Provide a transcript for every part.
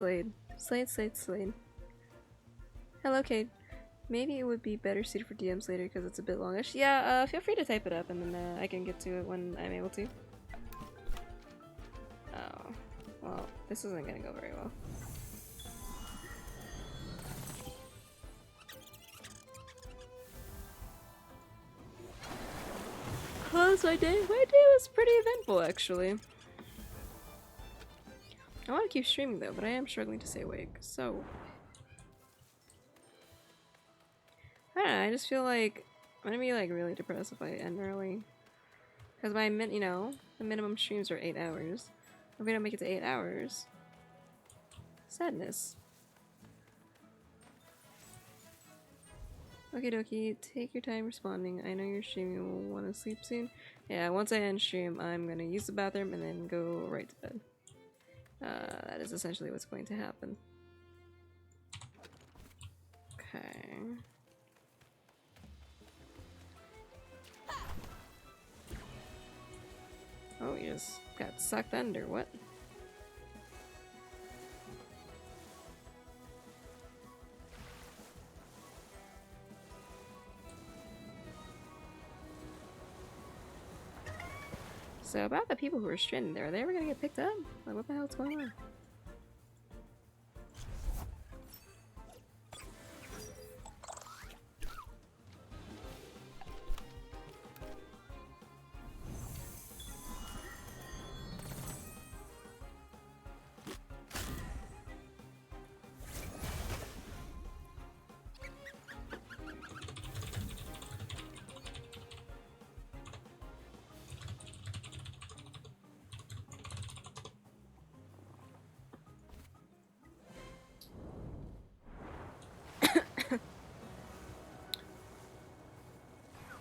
Slade. Slade. Hello, Kate. Maybe it would be better suited for DMs later because it's a bit longish. Yeah, feel free to type it up and then I can get to it when I'm able to. Oh, well, this isn't gonna go very well. How's my day? My day was pretty eventful, actually. I want to keep streaming though, but I am struggling to stay awake, so... I don't know, I just feel like I'm gonna be like really depressed if I end early. Because my the minimum streams are 8 hours. If we don't make it to 8 hours... Sadness. Okie dokie, take your time responding. I know you're streaming and will want to sleep soon. Yeah, once I end stream, I'm gonna use the bathroom and then go right to bed. That is essentially what's going to happen. Okay. Oh, you just got sucked under, what? So about the people who are stranded there, are they ever gonna get picked up? Like, what the hell's going on?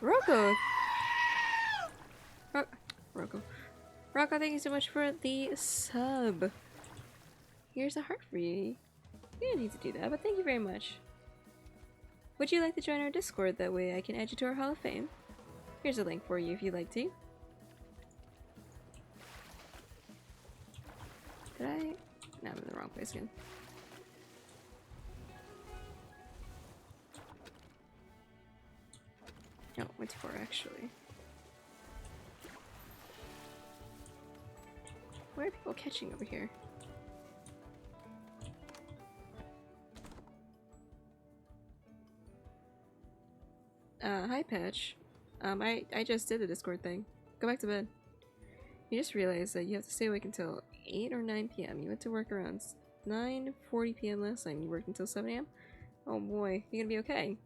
Rocco! Rocco, thank you so much for the sub. Here's a heart for you. You didn't need to do that, but thank you very much. Would you like to join our Discord? That way I can add you to our Hall of Fame. Here's a link for you if you'd like to. Did I? No, I'm in the wrong place again. No, went too far actually. Where are people catching over here? Hi Patch. I just did the Discord thing. Go back to bed. You just realized that you have to stay awake until 8 or 9 p.m. You went to work around 9:40 p.m. last night and you worked until 7 a.m.? Oh boy, you're gonna be okay.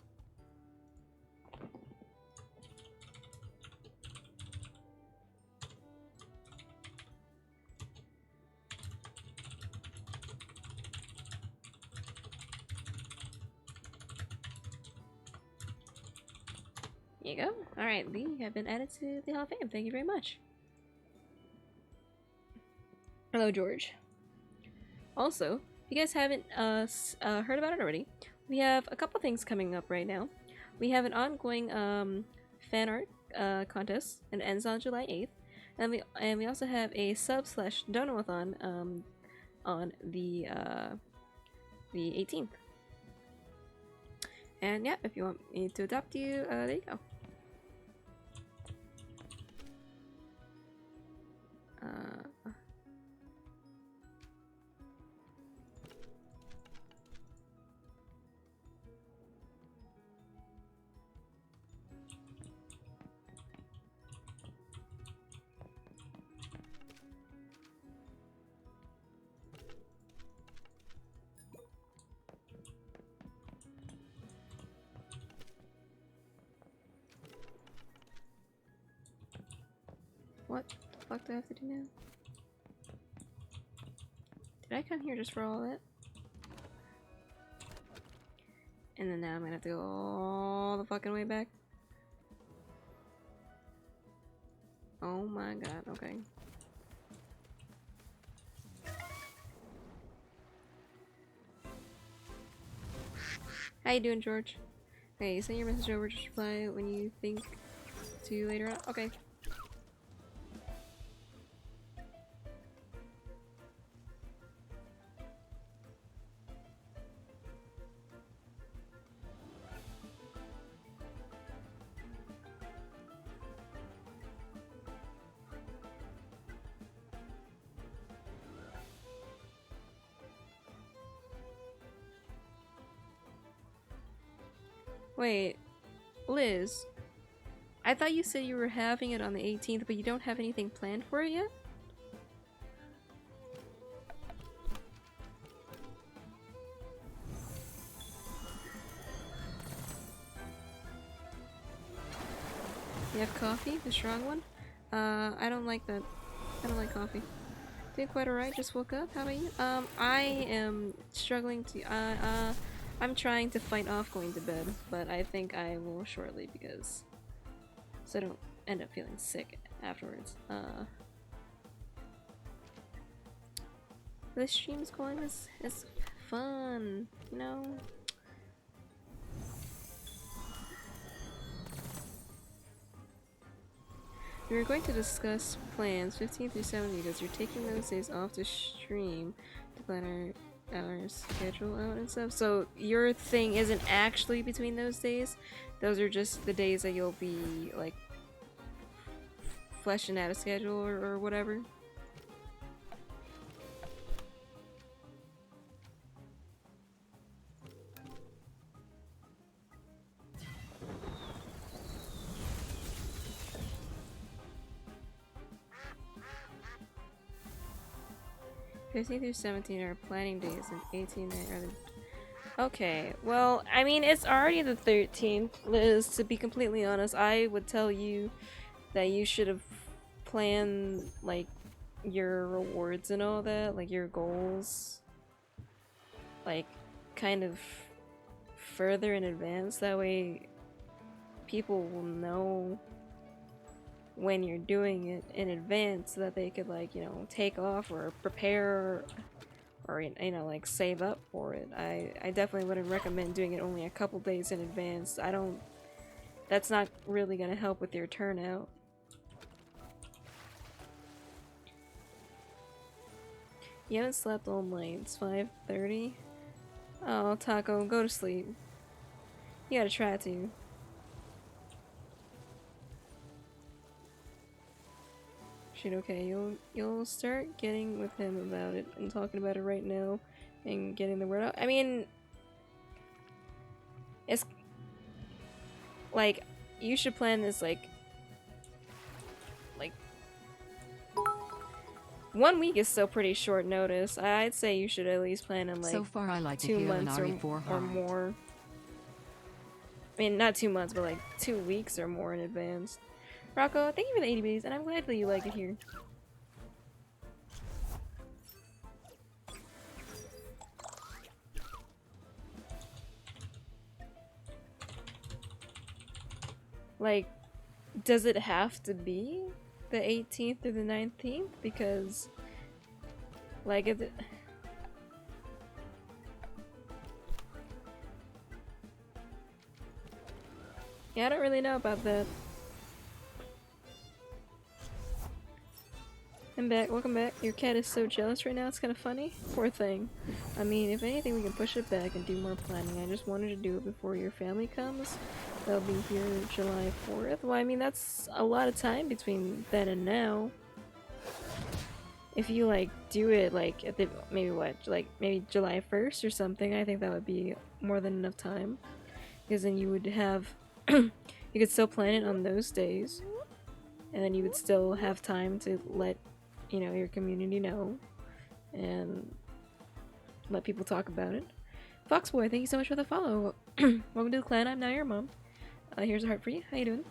There you go. Alright, we have been added to the Hall of Fame. Thank you very much. Hello, George. Also, if you guys haven't heard about it already, we have a couple things coming up right now. We have an ongoing fan art contest, and it ends on July 8th. And we also have a sub/donathon on the 18th. And yeah, if you want me to adopt you, there you go. What the fuck do I have to do now? Did I come here just for all that? And then now I'm gonna have to go all the fucking way back? Oh my god, okay. How you doing, George? Okay, send your message over, just reply when you think to later on. Okay. Wait, Liz. I thought you said you were having it on the 18th, but you don't have anything planned for it yet? You have coffee? The strong one? I don't like that. I don't like coffee. Doing quite alright, just woke up. How about you? I am struggling to, I'm trying to fight off going to bed, but I think I will shortly because, so I don't end up feeling sick afterwards. This stream's going is fun, you know? We were going to discuss plans 15 through 70 because you're taking those days off to stream to plan our schedule out and stuff. So your thing isn't actually between those days. Those are just the days that you'll be like fleshing out a schedule or whatever. '15 through 17 are planning days, and 18 are the... Okay, well, I mean, it's already the 13th, Liz. To be completely honest, I would tell you that you should have planned, like, your rewards and all that, like, your goals, like, kind of further in advance. That way, people will know when you're doing it in advance so that they could, like, you know, take off or prepare or, you know, like, save up for it. I definitely wouldn't recommend doing it only a couple days in advance. That's not really gonna help with your turnout. You haven't slept all night. It's 5:30. Oh, Taco, go to sleep. You gotta try to. Shit, okay, you'll start getting with him about it and talking about it right now and getting the word out. I mean, it's like you should plan this like 1 week is still pretty short notice. I'd say you should at least plan in like so far, I like 2 months or more. I mean, not 2 months, but like 2 weeks or more in advance. Rocco, thank you for the 80 biddies, and I'm glad that you like it here. Like, does it have to be the 18th or the 19th? Because, like, if it... Yeah, I don't really know about that. I'm back. Welcome back. Your cat is so jealous right now. It's kind of funny. Poor thing. I mean, if anything, we can push it back and do more planning. I just wanted to do it before your family comes. They'll be here July 4th. Well, I mean, that's a lot of time between then and now. If you, like, do it, like, at the, maybe what, like, maybe July 1st or something, I think that would be more than enough time. Because then you would have, you could still plan it on those days. And then you would still have time to let, you know, your community know. And let people talk about it. Foxboy, thank you so much for the follow. Welcome to the clan, I'm now your mom. Here's a heart for you. How you doing?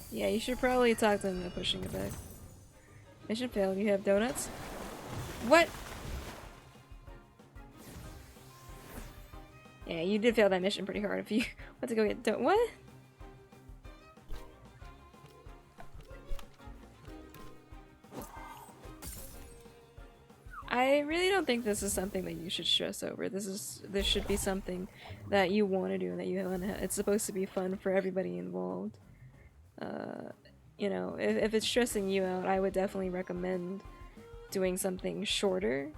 Yeah, you should probably talk to them about pushing it back. Mission failed. You have donuts? What? Yeah, you did fail that mission pretty hard if you went to go get what? I really don't think this is something that you should stress over. This should be something that you want to do and that you want to. It's supposed to be fun for everybody involved. You know, if it's stressing you out, I would definitely recommend doing something shorter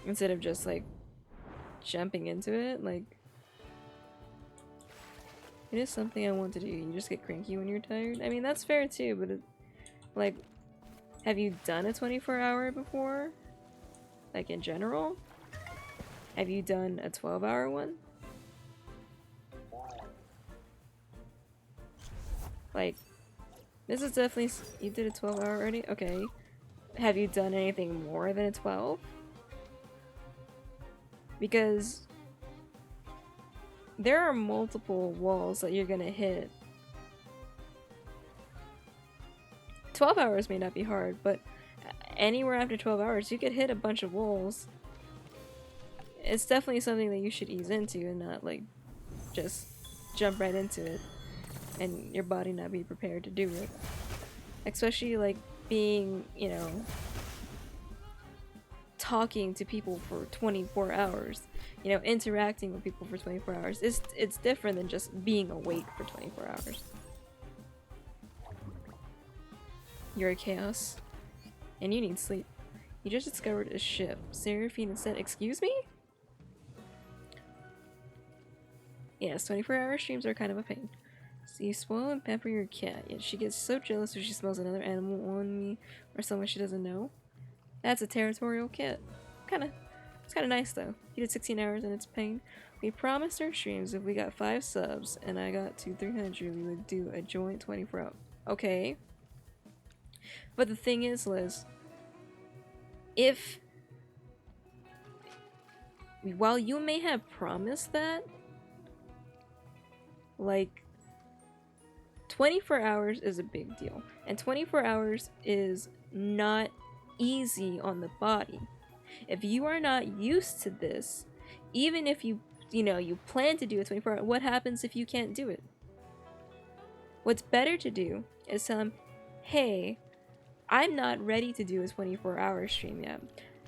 instead of just like jumping into it. Like, it is something I want to do. You just get cranky when you're tired. I mean, that's fair too, but like, Have you done a 24-hour before? Like in general? Have you done a 12-hour one? Like, this is definitely... You did a 12-hour already? Okay. Have you done anything more than a 12? Because there are multiple walls that you're gonna hit. 12 hours may not be hard, but anywhere after 12 hours, you could hit a bunch of walls. It's definitely something that you should ease into and not, like, just jump right into it and your body not be prepared to do it. Especially, like, being, you know, talking to people for 24 hours. You know, interacting with people for 24 hours. It's different than just being awake for 24 hours. You're a chaos. And you need sleep. You just discovered a ship. Seraphine said, excuse me? Yes, 24-hour streams are kind of a pain. So you spoil and pamper your cat, yet she gets so jealous if she smells another animal on me or someone she doesn't know. That's a territorial cat. It's kinda nice though. You did 16 hours and it's pain. We promised our streams if we got 5 subs and I got to 300, we would do a joint 24 hour. Okay. But the thing is, Liz, while you may have promised that, like, 24 hours is a big deal. And 24 hours is not easy on the body. If you are not used to this, even if you plan to do a 24 hour, what happens if you can't do it? What's better to do is tell them, hey, I'm not ready to do a 24-hour stream yet.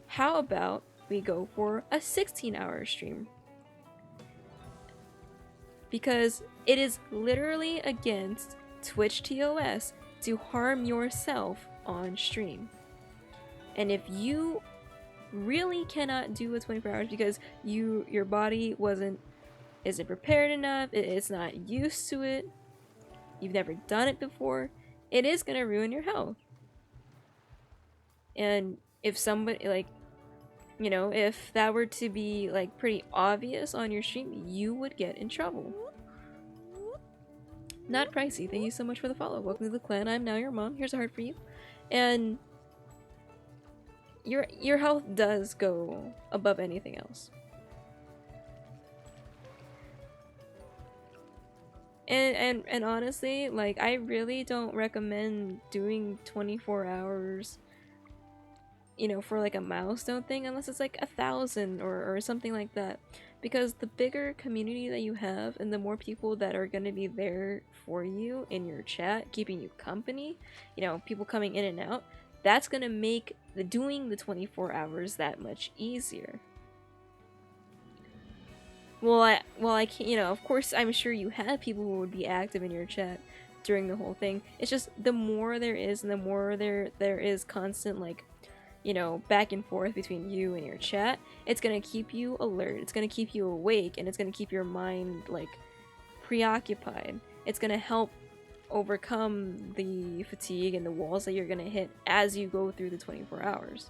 How about we go for a 16-hour stream? Because it is literally against Twitch TOS to harm yourself on stream. And if you really cannot do a 24 hours because your body isn't prepared enough, it's not used to it, you've never done it before, it is gonna ruin your health. And if somebody, like, you know, if that were to be, like, pretty obvious on your stream, you would get in trouble. Not pricey, thank you so much for the follow. Welcome to the clan, I'm now your mom. Here's a heart for you. And your health does go above anything else. And honestly, like, I really don't recommend doing 24 hours, you know, for like a milestone thing, unless it's like 1,000 or something like that. Because the bigger community that you have and the more people that are going to be there for you in your chat, keeping you company, you know, people coming in and out, that's going to make doing the 24 hours that much easier. Well, I can't, you know, of course I'm sure you have people who would be active in your chat during the whole thing. It's just the more there is and the more there is constant, like, you know, back and forth between you and your chat, it's gonna keep you alert, it's gonna keep you awake, and it's gonna keep your mind, like, preoccupied. It's gonna help overcome the fatigue and the walls that you're gonna hit as you go through the 24 hours.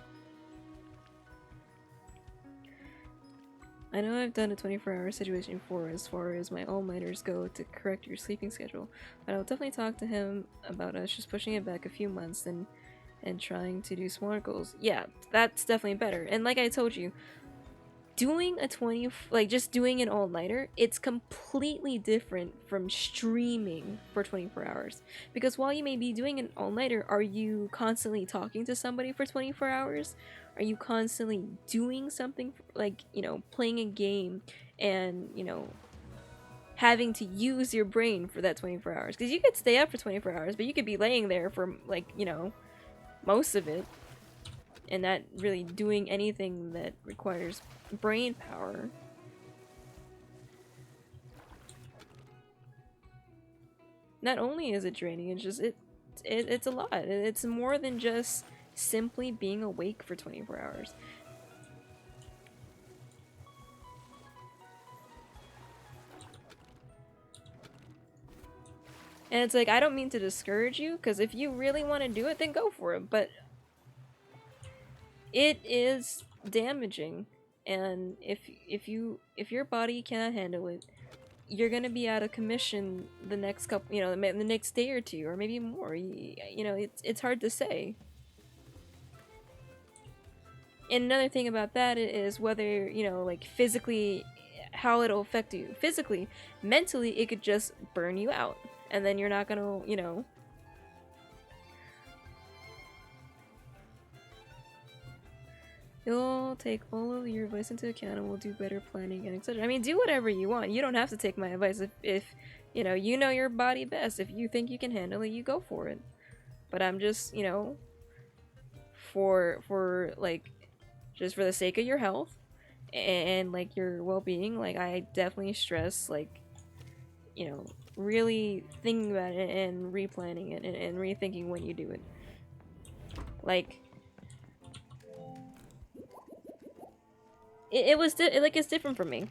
I know I've done a 24-hour situation before as far as my all-nighters go to correct your sleeping schedule, but I'll definitely talk to him about us just pushing it back a few months and trying to do smaller goals. Yeah, that's definitely better. And like I told you, doing just doing an all-nighter, it's completely different from streaming for 24 hours. Because while you may be doing an all-nighter, are you constantly talking to somebody for 24 hours? Are you constantly doing something, like, you know, playing a game and, you know, having to use your brain for that 24 hours? Because you could stay up for 24 hours, but you could be laying there for, like, you know, most of it and not really doing anything that requires brain power. Not only is it draining, it's just it's a lot. It's more than just simply being awake for 24 hours. And it's like, I don't mean to discourage you, because if you really want to do it, then go for it. But it is damaging, and if your body cannot handle it, you're gonna be out of commission the next couple, the next day or two, or maybe more. It's hard to say. And another thing about that is whether, like physically, how it'll affect you. Physically, mentally, it could just burn you out. And then you're not gonna. You'll take all of your advice into account and we'll do better planning and etc. I mean, do whatever you want. You don't have to take my advice if you know your body best. If you think you can handle it, you go for it. But I'm just, for like, just for the sake of your health and like your well-being, like I definitely stress like, really thinking about it and replanning it and rethinking when you do it. Like it was like it's different for me.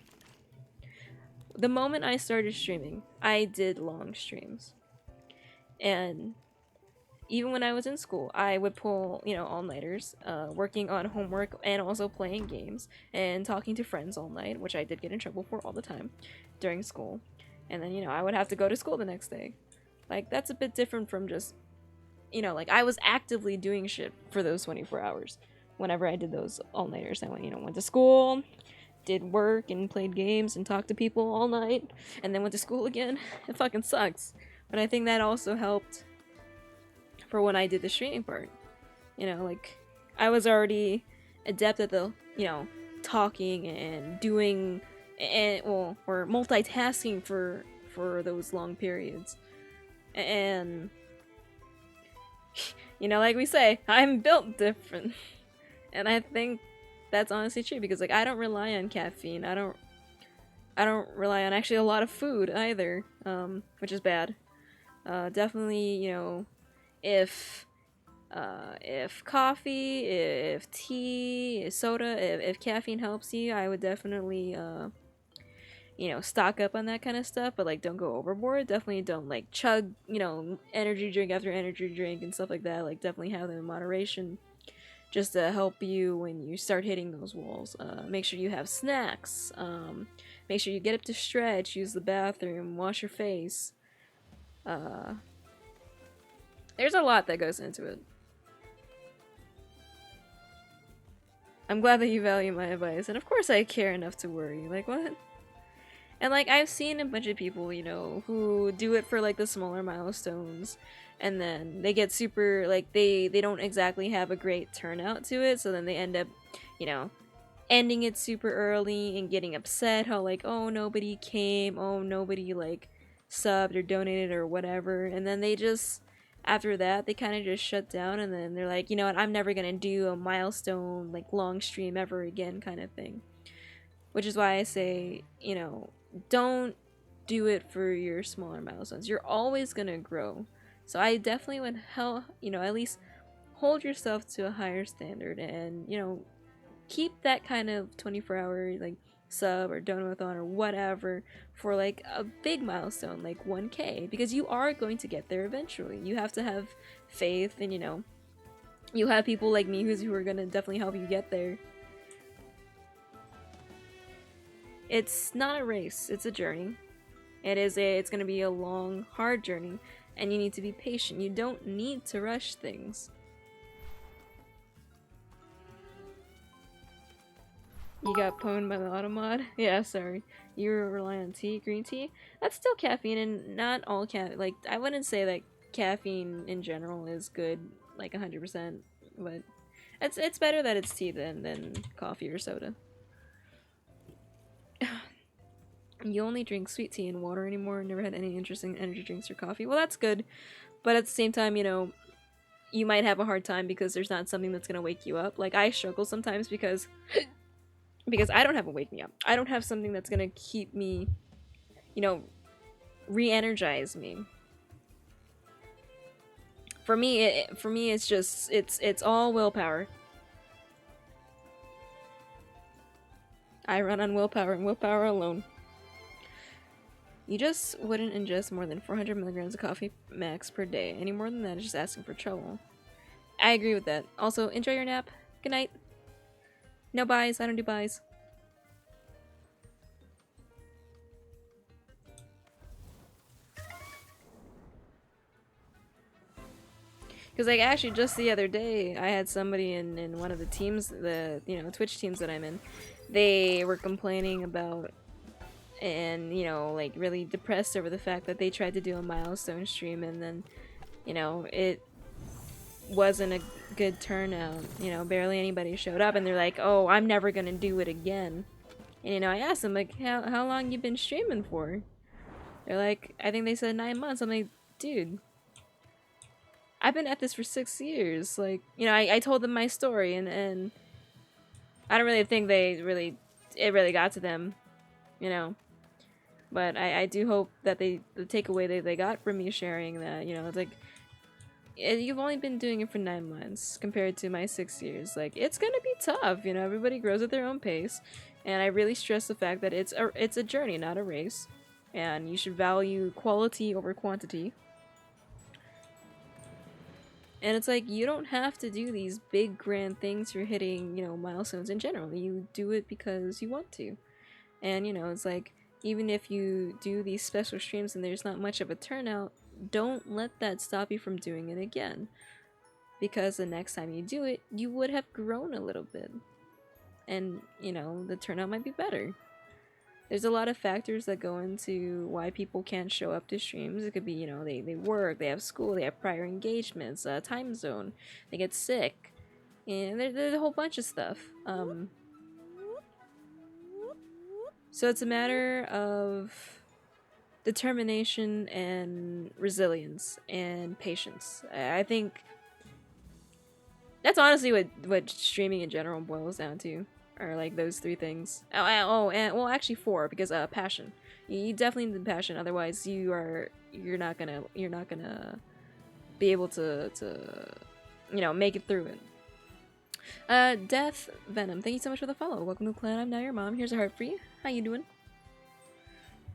The moment I started streaming, I did long streams. And even when I was in school, I would pull, all-nighters, working on homework and also playing games and talking to friends all night, which I did get in trouble for all the time during school. And then, I would have to go to school the next day. Like, that's a bit different from just, like I was actively doing shit for those 24 hours whenever I did those all-nighters. I went to school, did work and played games and talked to people all night, and then went to school again. It fucking sucks. But I think that also helped for when I did the streaming part. Like, I was already adept at the, talking and doing, or multitasking for those long periods. And, like we say, I'm built different. And I think that's honestly true, because, like, I don't rely on caffeine. I don't rely on actually a lot of food either, which is bad. Definitely, if coffee, if tea, if soda, if caffeine helps you, I would definitely stock up on that kind of stuff, but like don't go overboard. Definitely don't like chug, energy drink after energy drink and stuff like that. Like definitely have them in moderation, just to help you when you start hitting those walls. Make sure you have snacks. Make sure you get up to stretch, use the bathroom, wash your face. There's a lot that goes into it. I'm glad that you value my advice, and of course I care enough to worry. Like, what? And, like, I've seen a bunch of people, who do it for, like, the smaller milestones, and then they get super, like, they don't exactly have a great turnout to it, so then they end up, ending it super early and getting upset how, like, oh, nobody came, oh, nobody, like, subbed or donated or whatever, and then they just, after that, they kind of just shut down, and then they're like, you know what, I'm never gonna do a milestone, like, long stream ever again kind of thing. Which is why I say, don't do it for your smaller milestones. You're always gonna grow. So I definitely would at least hold yourself to a higher standard and, keep that kind of 24-hour, like, sub or donathon or whatever for, like, a big milestone, like 1K, because you are going to get there eventually. You have to have faith, and, you have people like me who are gonna definitely help you get there. It's not a race, it's a journey. It's gonna be a long, hard journey, and you need to be patient. You don't need to rush things. You got pwned by the automod? Yeah, sorry. You rely on tea, green tea? That's still caffeine, and not all like, I wouldn't say that caffeine in general is good, like 100%, but it's better that it's tea than coffee or soda. You only drink sweet tea and water anymore, never had any interesting energy drinks or coffee. Well, that's good, but at the same time, you might have a hard time because there's not something that's gonna wake you up. Like, I struggle sometimes because I don't have a wake me up. I don't have something that's gonna keep me, re-energize me. For me, it's just it's all willpower. I run on willpower and willpower alone. You just wouldn't ingest more than 400 milligrams of coffee max per day. Any more than that is just asking for trouble. I agree with that. Also, enjoy your nap. Good night. No buys. I don't do buys. Because, like, actually, just the other day, I had somebody in one of the teams, the, you know, Twitch teams that I'm in, they were complaining about, and, you know, like, really depressed over the fact that they tried to do a milestone stream, and then, you know, it wasn't a good turnout. You know, barely anybody showed up, and they're like, oh, I'm never gonna do it again. And, you know, I asked them, like, how long you been streaming for? They're like, I think they said 9 months. I'm like, dude, I've been at this for 6 years. Like, you know, I told them my story, and I don't really think it really got to them, you know. But I do hope that the takeaway they got from me sharing that, you know, it's like, you've only been doing it for 9 months compared to my 6 years. Like, it's gonna be tough, you know, everybody grows at their own pace. And I really stress the fact that it's a journey, not a race. And you should value quality over quantity. And it's like, you don't have to do these big grand things for hitting, you know, milestones in general. You do it because you want to. And, you know, it's like, even if you do these special streams and there's not much of a turnout, don't let that stop you from doing it again. Because the next time you do it, you would have grown a little bit. And, you know, the turnout might be better. There's a lot of factors that go into why people can't show up to streams. It could be, you know, they work, they have school, they have prior engagements, time zone, they get sick, and there's a whole bunch of stuff. So it's a matter of determination and resilience and patience. I think that's honestly what streaming in general boils down to. Or like those 3 things. And well, actually 4, because passion. You definitely need passion, otherwise you're not gonna be able to you know, make it through it. Death Venom, thank you so much for the follow. Welcome to the clan. I'm now your mom. Here's a heart for you. How you doing?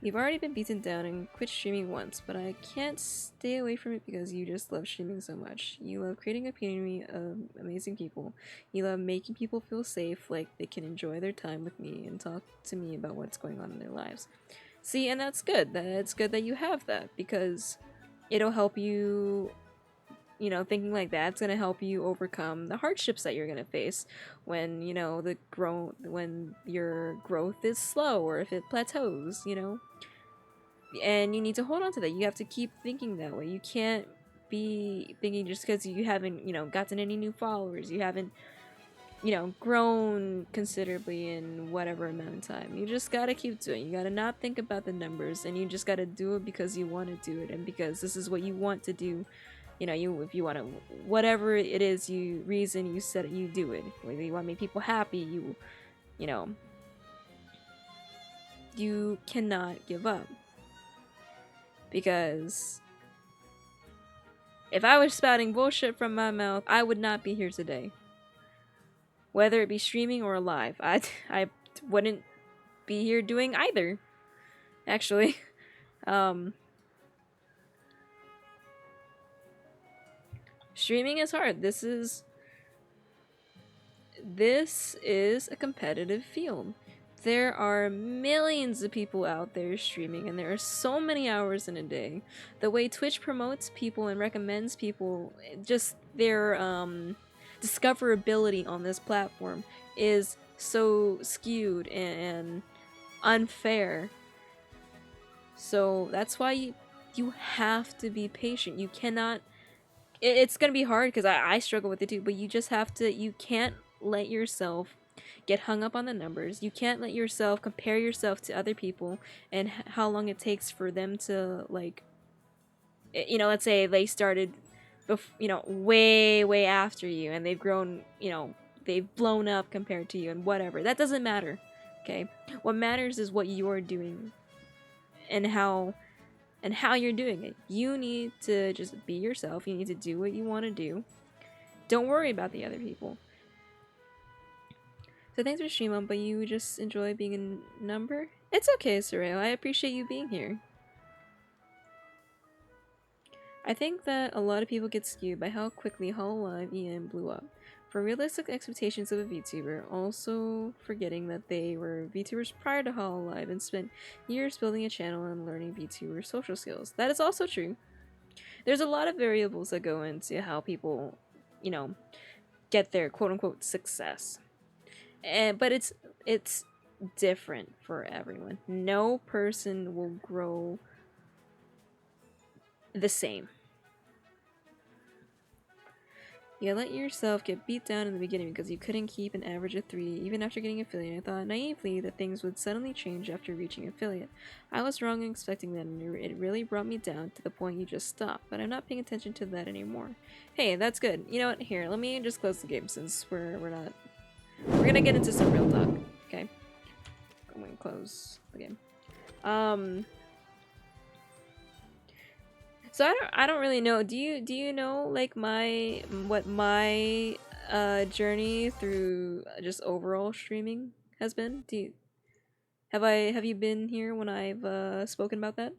You've already been beaten down and quit streaming once, but I can't stay away from it because you just love streaming so much. You love creating a community of amazing people. You love making people feel safe, like they can enjoy their time with me and talk to me about what's going on in their lives. See, and that's good. It's good that you have that, because it'll help you, you know, thinking like that's gonna help you overcome the hardships that you're gonna face when, you know, when your growth is slow or if it plateaus, you know. And you need to hold on to that. You have to keep thinking that way. You can't be thinking just because you haven't, you know, gotten any new followers, you haven't, you know, grown considerably in whatever amount of time. You just gotta keep doing it. You gotta not think about the numbers, and you just gotta do it because you want to do it, and because this is what you want to do. You know, if you want to, whatever it is, reason you said you do it. Whether you want to make people happy, you know, you cannot give up. Because if I was spouting bullshit from my mouth, I would not be here today. Whether it be streaming or live, I wouldn't be here doing either. Actually, streaming is hard. This is a competitive field. There are millions of people out there streaming, and there are so many hours in a day. The way Twitch promotes people and recommends people, just their discoverability on this platform is so skewed and unfair. So that's why you have to be patient. You cannot... It's gonna be hard because I struggle with it too, but you just have to... You can't let yourself get hung up on the numbers. You can't let yourself compare yourself to other people and how long it takes for them to, like, you know, let's say they started you know, way after you, and they've grown, you know, they've blown up compared to you, and whatever. That doesn't matter. Okay, what matters is what you're doing and how you're doing it. You need to just be yourself. You need to do what you want to do. Don't worry about the other people. So thanks for streaming, but you just enjoy being a number? It's okay, Soraya. I appreciate you being here. I think that a lot of people get skewed by how quickly Hololive EM blew up. For realistic expectations of a VTuber, also forgetting that they were VTubers prior to Hololive and spent years building a channel and learning VTuber social skills. That is also true. There's a lot of variables that go into how people, you know, get their quote-unquote success. But it's different for everyone. No person will grow the same. You let yourself get beat down in the beginning because you couldn't keep an average of 3 even after getting affiliate. I thought naively that things would suddenly change after reaching affiliate. I was wrong in expecting that, and it really brought me down to the point you just stopped, but I'm not paying attention to that anymore. Hey, that's good. You know what? Here, let me just close the game since we're gonna get into some real talk. Okay? I'm gonna close the game. So I don't really know. Do you know like what my journey through just overall streaming has been? Have you been here when I've spoken about that?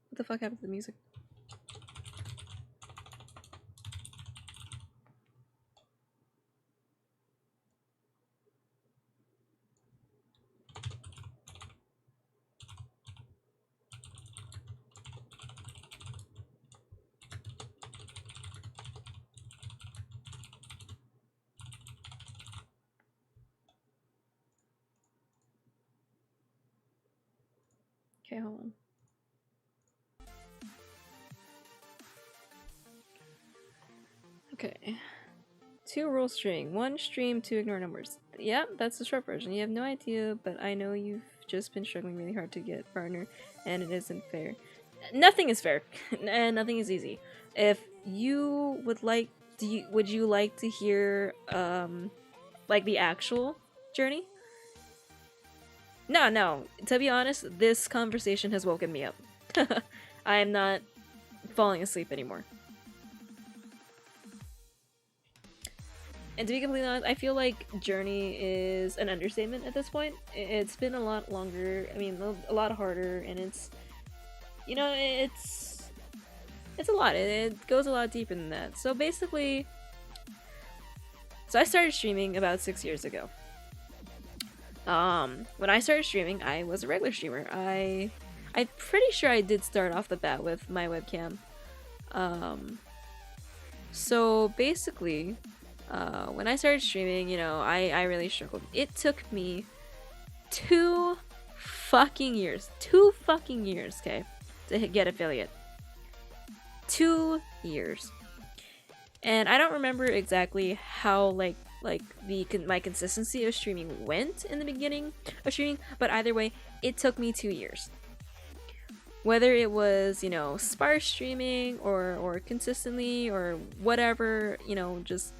What the fuck happened to the music? Okay, hold on. Okay. 2 rule string. 1 stream, 2 ignore numbers. Yeah, that's the short version. You have no idea, but I know you've just been struggling really hard to get a partner, and it isn't fair. Nothing is fair, and nothing is easy. If you would like, would you like to hear, like the actual journey? No. To be honest, this conversation has woken me up. I am not falling asleep anymore. And to be completely honest, I feel like journey is an understatement at this point. It's been a lot longer, I mean, a lot harder, and it's, you know, it's a lot. It goes a lot deeper than that. So basically, I started streaming about 6 years ago. When I started streaming, I was a regular streamer. I'm pretty sure I did start off the bat with my webcam. So basically, when I started streaming, you know, I really struggled. It took me 2 fucking years, okay, to get affiliate. 2 years. And I don't remember exactly how, my consistency of streaming went in the beginning of streaming, but either way, it took me 2 years. Whether it was, you know, sparse streaming or consistently or whatever, you know, just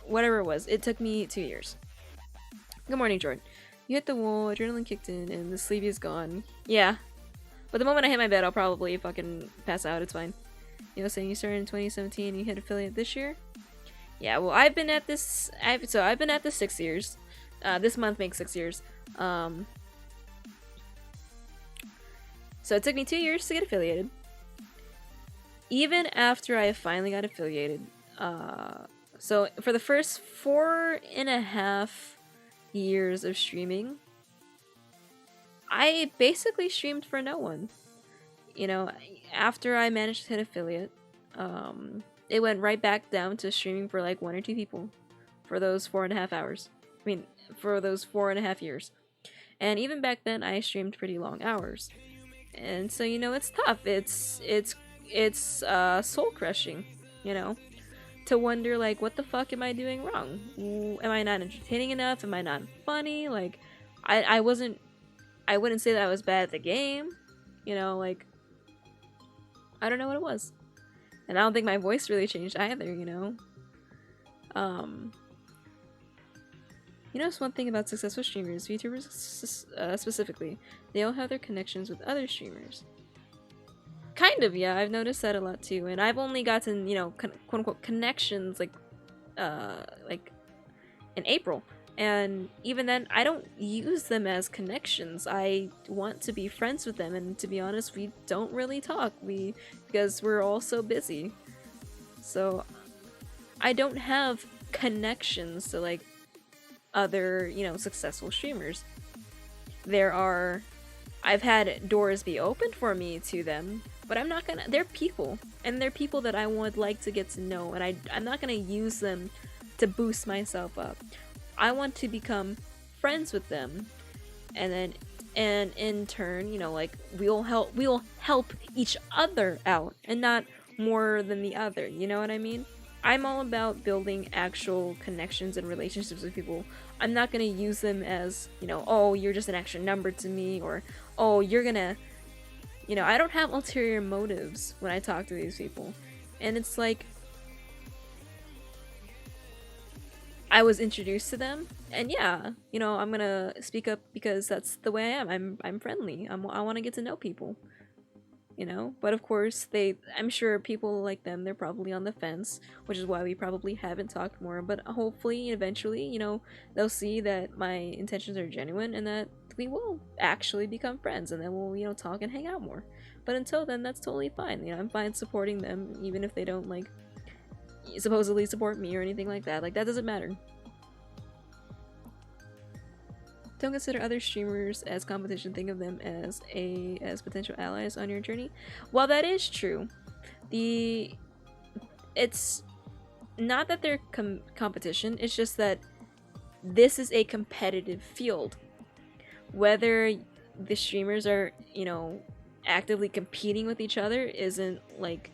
whatever it was, it took me 2 years. Good morning, Jordan. You hit the wall, adrenaline kicked in, and the sleepy is gone. Yeah. But the moment I hit my bed, I'll probably fucking pass out, it's fine. You know, saying you started in 2017 and you hit affiliate this year? Yeah, well, I've been at this 6 years. This month makes 6 years. So it took me 2 years to get affiliated. Even after I finally got affiliated, so for the first 4.5 years of streaming, I basically streamed for no one. You know, after I managed to hit affiliate, it went right back down to streaming for like 1 or 2 people for those 4.5 hours. I mean, for those 4.5 years. And even back then, I streamed pretty long hours. And so, you know, it's tough. It's soul crushing, you know, to wonder like, what the fuck am I doing wrong? Am I not entertaining enough? Am I not funny? Like, I wouldn't say that I was bad at the game, you know, like, I don't know what it was. And I don't think my voice really changed either, you know. You know, one thing about successful streamers, VTubers specifically, they all have their connections with other streamers. Kind of, yeah, I've noticed that a lot too. And I've only gotten, you know, quote-unquote connections, like in April. And even then, I don't use them as connections. I want to be friends with them, and to be honest, we don't really talk. Because we're all so busy. So I don't have connections to like other, successful streamers. I've had doors be opened for me to them, but they're people, and they're people that I would like to get to know, and I'm not gonna use them to boost myself up. I want to become friends with them, and in turn, like we'll help each other out, and not more than the other, you know what I mean? I'm all about building actual connections and relationships with people. I'm not gonna use them as, oh, you're just an extra number to me, or, oh, you're gonna, I don't have ulterior motives when I talk to these people. And it's like, I was introduced to them, and yeah, I'm gonna speak up because that's the way I am. I'm friendly. I want to get to know people. But of course I'm sure people like them, they're probably on the fence, which is why we probably haven't talked more, but hopefully eventually, they'll see that my intentions are genuine and that we will actually become friends, and then we'll, talk and hang out more. But until then, that's totally fine. I'm fine supporting them, even if they don't like supposedly support me or anything like that. Like, that doesn't matter. Don't consider other streamers as competition. Think of them as potential allies on your journey. While that is true, it's not that they're competition. It's just that this is a competitive field. Whether the streamers are, actively competing with each other isn't like,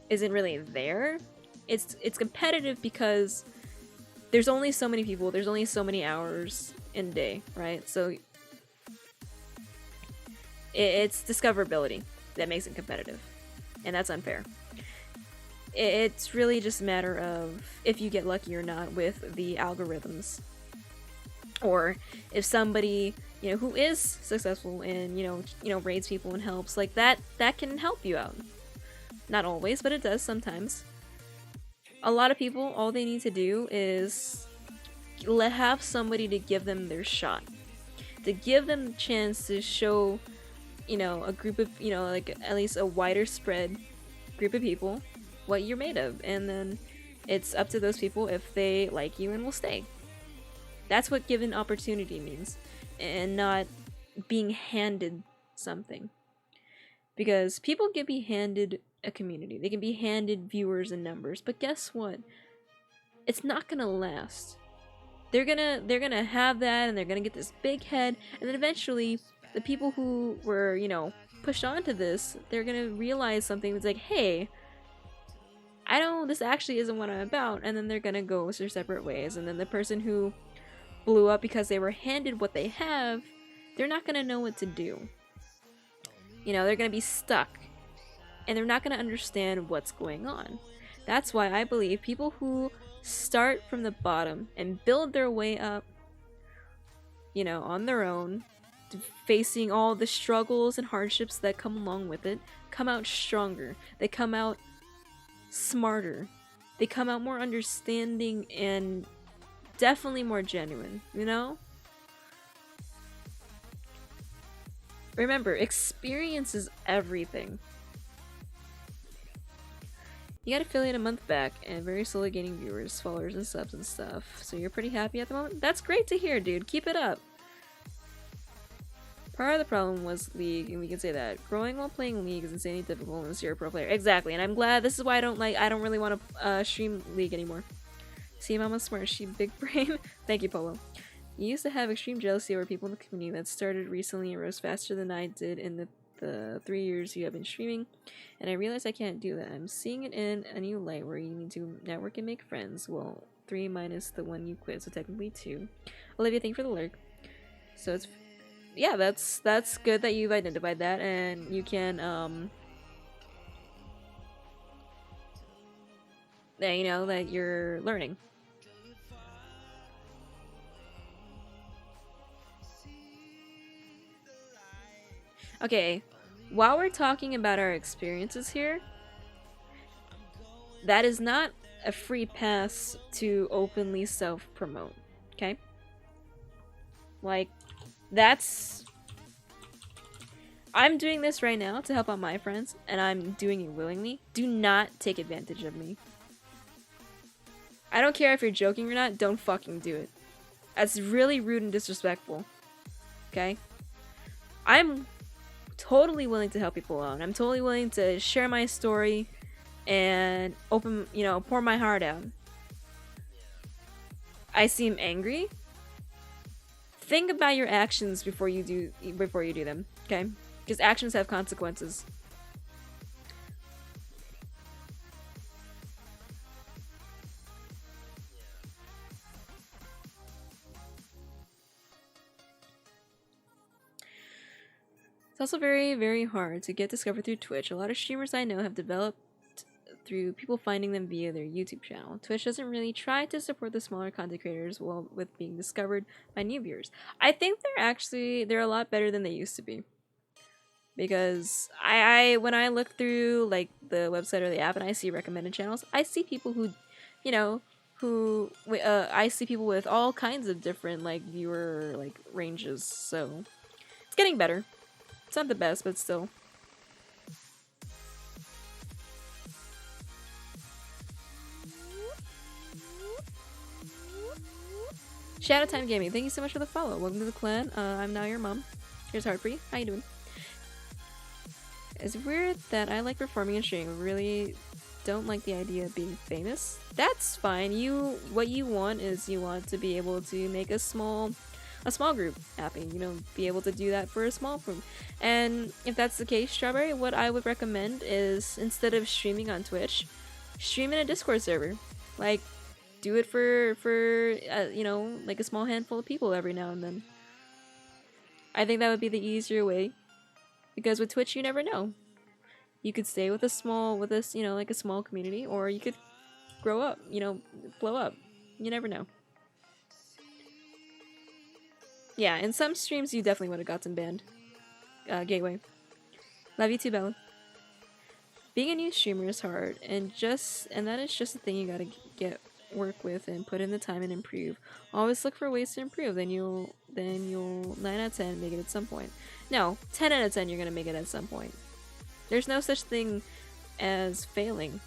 isn't really there. It's competitive because there's only so many people, there's only so many hours in a day, right? So it's discoverability that makes it competitive, and that's unfair. It's really just a matter of if you get lucky or not with the algorithms, or if somebody, who is successful and raids people and helps, like that can help you out. Not always, but it does sometimes. A lot of people, all they need to do is have somebody to give them their shot, to give them the chance to show, a group of, like at least a wider spread group of people what you're made of, and then it's up to those people if they like you and will stay. That's what given opportunity means, and not being handed something. Because people can be handed a community, they can be handed viewers and numbers, but guess what? It's not gonna last. They're gonna have that, and they're gonna get this big head, and then eventually the people who were, pushed onto this, they're gonna realize something that's like, hey, this actually isn't what I'm about, and then they're gonna go their separate ways, and then the person who blew up because they were handed what they have, they're not gonna know what to do. They're gonna be stuck, and they're not gonna understand what's going on. That's why I believe people who start from the bottom and build their way up, on their own, facing all the struggles and hardships that come along with it, come out stronger. They come out smarter. They come out more understanding and definitely more genuine, Remember, experience is everything. You got affiliate a month back and very slowly gaining viewers, followers, and subs and stuff. So you're pretty happy at the moment? That's great to hear, dude. Keep it up. Part of the problem was League, and we can say that. Growing while playing League is insanely difficult unless you're a pro player. Exactly, and I'm glad. This is why I don't really want to stream League anymore. See, Mama's smart. She big brain. Thank you, Polo. You used to have extreme jealousy over people in the community that started recently and rose faster than I did in the 3 years you have been streaming, and I realized I can't do that. I'm seeing it in a new light where you need to network and make friends. Well, 3 minus the 1 you quit, so technically 2. Olivia, thank you for the lurk. So it's, yeah, that's good that you've identified that, and you can that that you're learning. Okay, while we're talking about our experiences here, that is not a free pass to openly self-promote. Okay? Like, that's... I'm doing this right now to help out my friends, and I'm doing it willingly. Do not take advantage of me. I don't care if you're joking or not, don't fucking do it. That's really rude and disrespectful. Okay? I'm totally willing to help people out. I'm totally willing to share my story and open, you know, pour my heart out. I seem angry. Think about your actions before you do them, okay? Because actions have consequences. It's also very, very hard to get discovered through Twitch. A lot of streamers I know have developed through people finding them via their YouTube channel. Twitch doesn't really try to support the smaller content creators while with being discovered by new viewers. I think they're a lot better than they used to be. Because I when I look through like the website or the app and I see recommended channels, I see people who, you know, I see people with all kinds of different like viewer like ranges. So it's getting better. It's not the best, but still. Shadow Time Gaming, thank you so much for the follow. Welcome to the clan. I'm now your mom. Here's HeartFree. How you doing? It's weird that I like performing and streaming. Really don't like the idea of being famous. That's fine. What you want is you want to be able to make a small group happy. You know, be able to do that for a small group. And if that's the case, Strawberry, what I would recommend is instead of streaming on Twitch, stream in a Discord server. Like, do it for you know, like a small handful of people every now and then. I think that would be the easier way. Because with Twitch, you never know. You could stay with you know, like a small community, or you could grow up, you know, blow up. You never know. Yeah, in some streams, you definitely would have gotten banned. Gateway. Love you too, Bella. Being a new streamer is hard, and that is just the thing you gotta work with and put in the time and improve. Always look for ways to improve. Then you'll 9 out of 10 make it at some point. No, 10 out of 10 you're gonna make it at some point. There's no such thing as failing.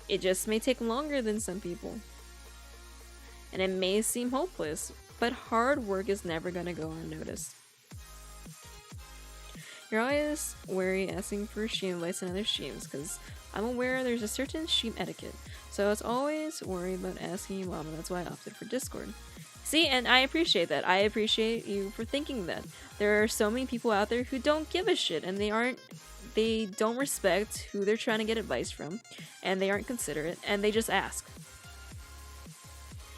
It just may take longer than some people. And it may seem hopeless, but hard work is never gonna go unnoticed. You're always wary asking for stream advice on other streams, because I'm aware there's a certain stream etiquette, so I was always worried about asking you mom, and that's why I opted for Discord. See, and I appreciate that. I appreciate you for thinking that. There are so many people out there who don't give a shit, and they don't respect who they're trying to get advice from, and they aren't considerate, and they just ask.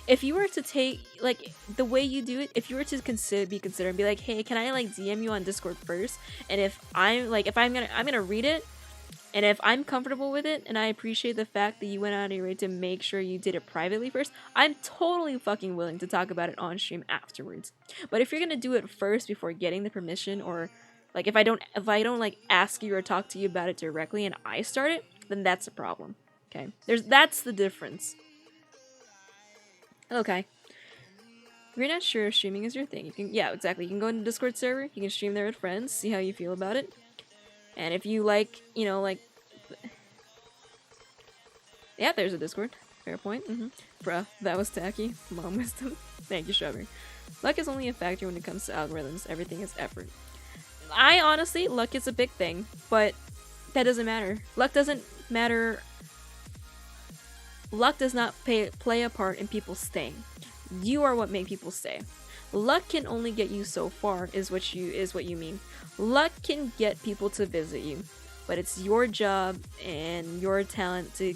If you were to take, like, the way you do it, if you were to be considerate and be like, hey, can I, like, DM you on Discord first? And if I'm gonna read it, and if I'm comfortable with it, and I appreciate the fact that you went out of your way to make sure you did it privately first, I'm totally fucking willing to talk about it on stream afterwards. But if you're gonna do it first before getting the permission, or, like, if I don't, like, ask you or talk to you about it directly and I start it, then that's a problem. Okay? That's the difference. Okay. If you're not sure if streaming is your thing, you can, yeah, exactly. You can go into Discord server, you can stream there with friends, see how you feel about it. And if you like, you know, like... Yeah, there's a Discord. Fair point. Bruh, that was tacky. Mom wisdom. Thank you, Strawberry. Luck is only a factor when it comes to algorithms. Everything is effort. I honestly, luck is a big thing, but that doesn't matter. Luck doesn't matter. Luck does not play a part in people staying. You are what make people stay. Luck can only get you so far, is what you mean. Luck can get people to visit you, but it's your job and your talent to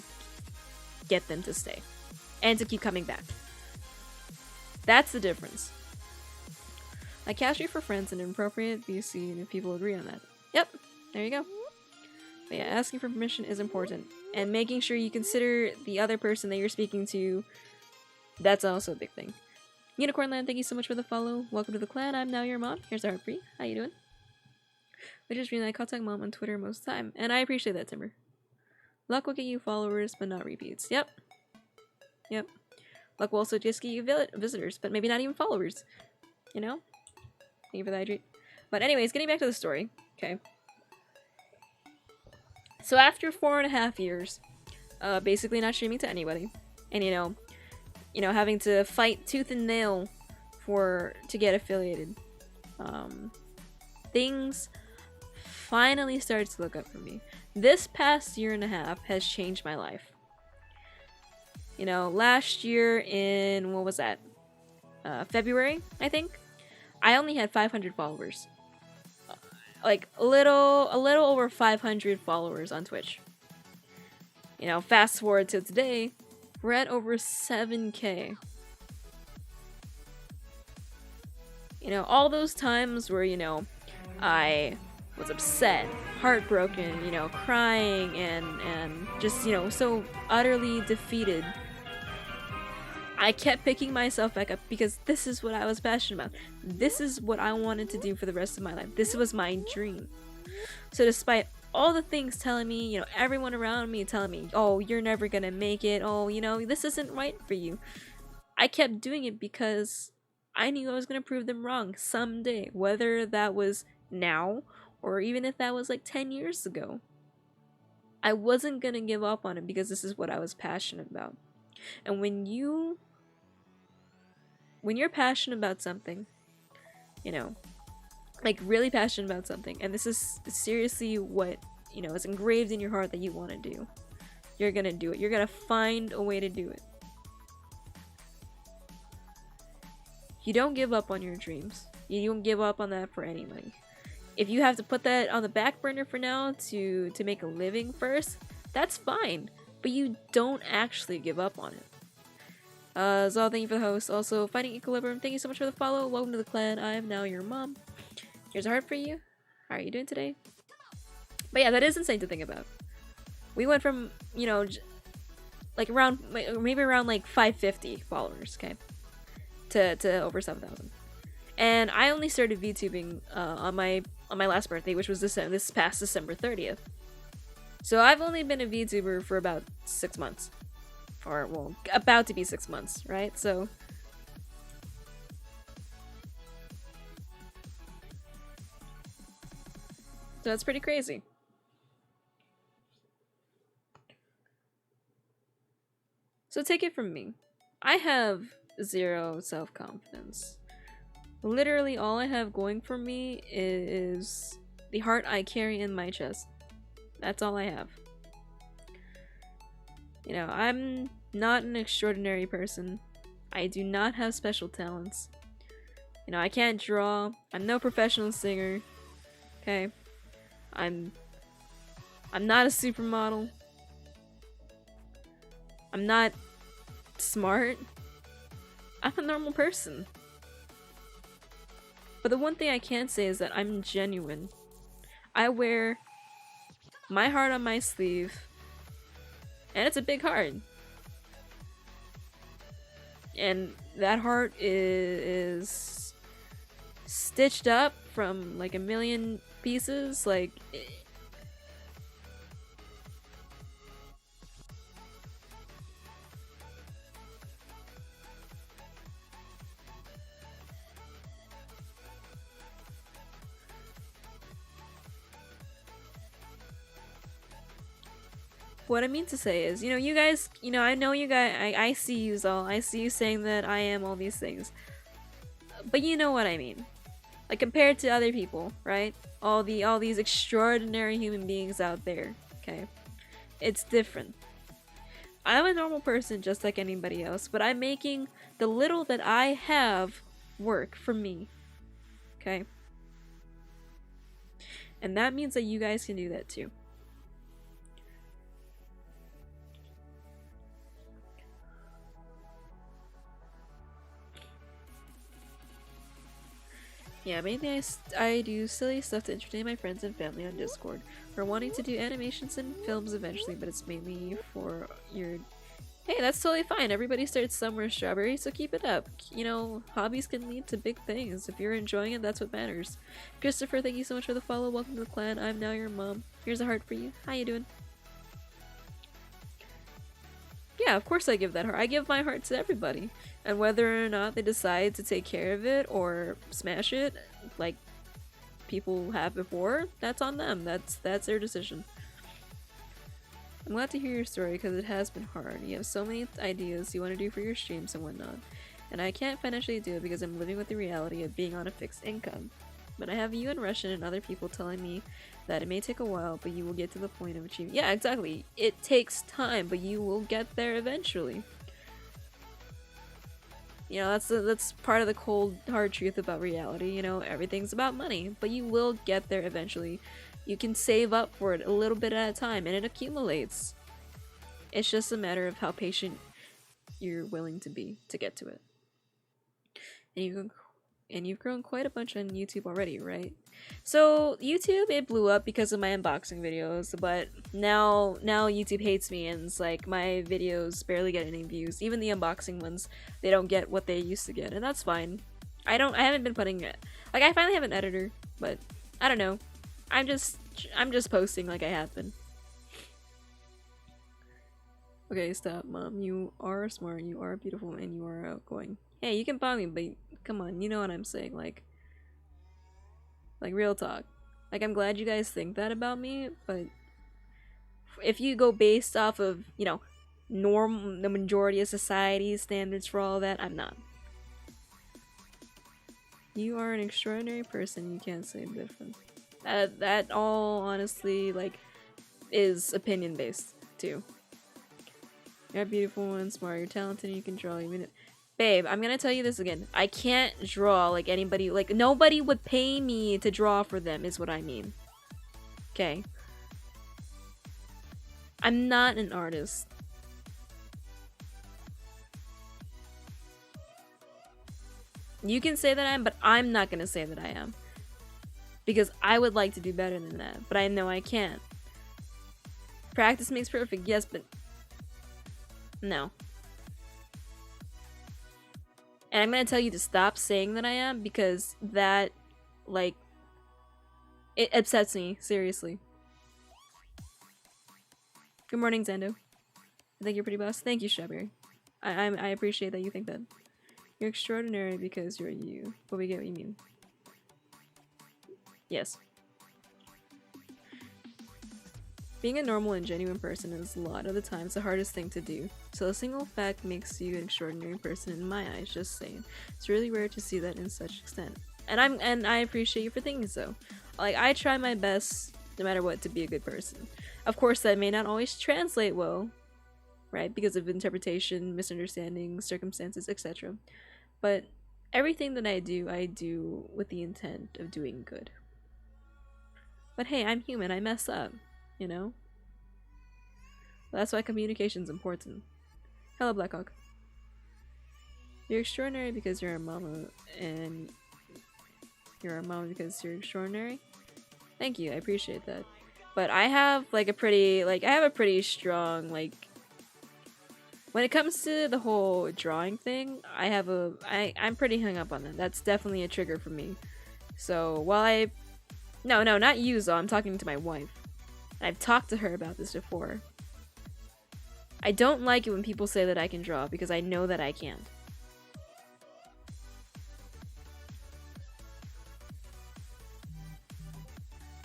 get them to stay and to keep coming back. That's the difference. Like castry for friends and inappropriate VC, and if people agree on that. Yep, there you go. But yeah, asking for permission is important, and making sure you consider the other person that you're speaking to. That's also a big thing. Unicornland, thank you so much for the follow. Welcome to the clan. I'm now your mom. Here's HeartFree. How you doing? I just mean I contact mom on Twitter most of the time, and I appreciate that, Timber. Luck will get you followers, but not repeats. Yep. Yep. Luck will also just get you visitors, but maybe not even followers. You know? Thank you for the hydrate. But anyways, getting back to the story. Okay. So after 4.5 years, basically not streaming to anybody, and having to fight tooth and nail to get affiliated, things finally started to look up for me. This past 1.5 years has changed my life. Last year in, what was that? February, I think. I only had 500 followers. Like a little over 500 followers on Twitch. Fast forward to today, we're at over 7K. All those times where, I was upset, heartbroken, crying, and just, so utterly defeated. I kept picking myself back up because this is what I was passionate about. This is what I wanted to do for the rest of my life. This was my dream. So despite all the things telling me, everyone around me telling me, oh, you're never gonna make it, oh, this isn't right for you, I kept doing it because I knew I was gonna prove them wrong someday, whether that was now or even if that was like 10 years ago. I wasn't gonna give up on it because this is what I was passionate about. And when you're passionate about something, like really passionate about something, and this is seriously what, is engraved in your heart that you want to do, you're gonna do it. You're gonna find a way to do it. You don't give up on your dreams. You don't give up on that for any money. If you have to put that on the back burner for now to make a living first, that's fine. But you don't actually give up on it. Zal, thank you for the host. Also, Finding Equilibrium, thank you so much for the follow. Welcome to the clan. I am now your mom. Here's a heart for you. How are you doing today? But yeah, that is insane to think about. We went from, like maybe around like 550 followers, okay, to over 7,000. And I only started VTubing on my last birthday, which was this past December 30th. So I've only been a VTuber for about 6 months. Or, well, about to be 6 months, right? So that's pretty crazy. So take it from me. I have zero self-confidence. Literally all I have going for me is the heart I carry in my chest. That's all I have. I'm not an extraordinary person. I do not have special talents. I can't draw. I'm no professional singer. Okay? I'm not a supermodel. I'm not smart. I'm a normal person. But the one thing I can say is that I'm genuine. I wear my heart on my sleeve. And it's a big heart. And that heart is stitched up from like a million pieces. Like, what I mean to say is, you guys, I know you guys, I see you all, I see you saying that I am all these things. But you know what I mean. Like, compared to other people, right? All these extraordinary human beings out there, okay? It's different. I'm a normal person just like anybody else, but I'm making the little that I have work for me, okay? And that means that you guys can do that too. Yeah, mainly I do silly stuff to entertain my friends and family on Discord. We're wanting to do animations and films eventually, but it's mainly for your... Hey, that's totally fine. Everybody starts somewhere, Strawberry, so keep it up. Hobbies can lead to big things. If you're enjoying it, that's what matters. Christopher, thank you so much for the follow. Welcome to the clan. I'm now your mom. Here's a heart for you. How you doing? Yeah, of course I give that heart. I give my heart to everybody. And whether or not they decide to take care of it or smash it, like people have before, that's on them. That's their decision. I'm glad to hear your story because it has been hard. You have so many ideas you want to do for your streams and whatnot. And I can't financially do it because I'm living with the reality of being on a fixed income. But I have you and Russian and other people telling me that it may take a while, but you will get to the point of achieving. Yeah, exactly. It takes time, but you will get there eventually. You know, that's part of the cold, hard truth about reality. You know, everything's about money, but you will get there eventually. You can save up for it a little bit at a time, and it accumulates. It's just a matter of how patient you're willing to be to get to it. And you've grown quite a bunch on YouTube already, right? So YouTube, it blew up because of my unboxing videos, but now YouTube hates me and it's like my videos barely get any views. Even the unboxing ones, they don't get what they used to get, and that's fine. I haven't been putting it. Like, I finally have an editor, but I don't know. I'm just posting like I have been. Okay, stop, Mom. You are smart, you are beautiful, and you are outgoing. Hey, you can bug me, but come on, you know what I'm saying. Like real talk. Like, I'm glad you guys think that about me, but if you go based off of, you know, the majority of society's standards for all that, I'm not. You are an extraordinary person, you can't say different. That all honestly, like, is opinion based, too. You're beautiful and smart, you're talented, and you can draw, even if— Babe, I'm gonna tell you this again. I can't draw like anybody, like, nobody would pay me to draw for them, is what I mean. Okay. I'm not an artist. You can say that I am, but I'm not gonna say that I am. Because I would like to do better than that, but I know I can't. Practice makes perfect, yes, but no. And I'm gonna tell you to stop saying that I am, because that, like, it upsets me, seriously. Good morning, Zendo. I think you're pretty boss. Thank you, Strawberry. I appreciate that you think that. You're extraordinary because you're you, but we get what you mean. Yes. Being a normal and genuine person is a lot of the times the hardest thing to do. So a single fact makes you an extraordinary person in my eyes, just saying. It's really rare to see that in such extent. And I appreciate you for thinking so. Like, I try my best, no matter what, to be a good person. Of course, that may not always translate well, right? Because of interpretation, misunderstandings, circumstances, etc. But everything that I do with the intent of doing good. But hey, I'm human, I mess up, you know? That's why communication's important. Hello, Blackhawk. You're extraordinary because you're a mama, and you're a mama because you're extraordinary? Thank you, I appreciate that. But I have, like, a pretty strong, like, when it comes to the whole drawing thing, I'm pretty hung up on that. That's definitely a trigger for me. So, while no, not you, Zo, I'm talking to my wife. I've talked to her about this before. I don't like it when people say that I can draw, because I know that I can't.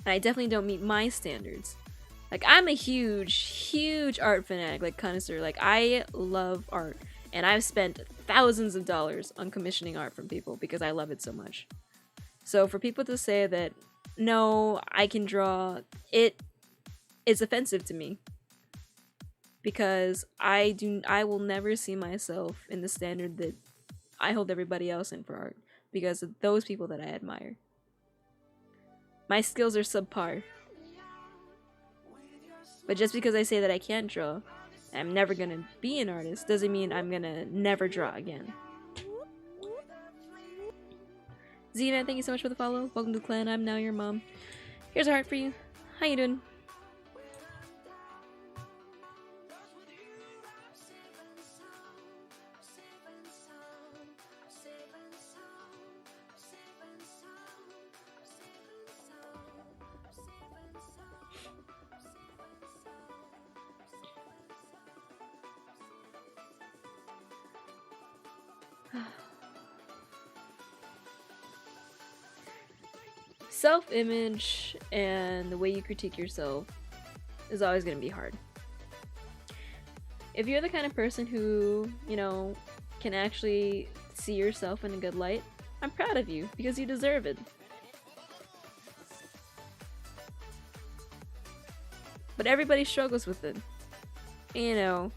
And I definitely don't meet my standards. Like, I'm a huge art fanatic, like, connoisseur. Like, I love art. And I've spent thousands of dollars on commissioning art from people because I love it so much. So for people to say that, no, I can draw, it is offensive to me. Because I will never see myself in the standard that I hold everybody else in for art. Because of those people that I admire. My skills are subpar. But just because I say that I can't draw, and I'm never gonna be an artist, doesn't mean I'm gonna never draw again. Z-Man, thank you so much for the follow. Welcome to the clan. I'm now your mom. Here's a heart for you. How you doing? Self-image and the way you critique yourself is always going to be hard. If you're the kind of person who, you know, can actually see yourself in a good light, I'm proud of you because you deserve it. But everybody struggles with it. You know,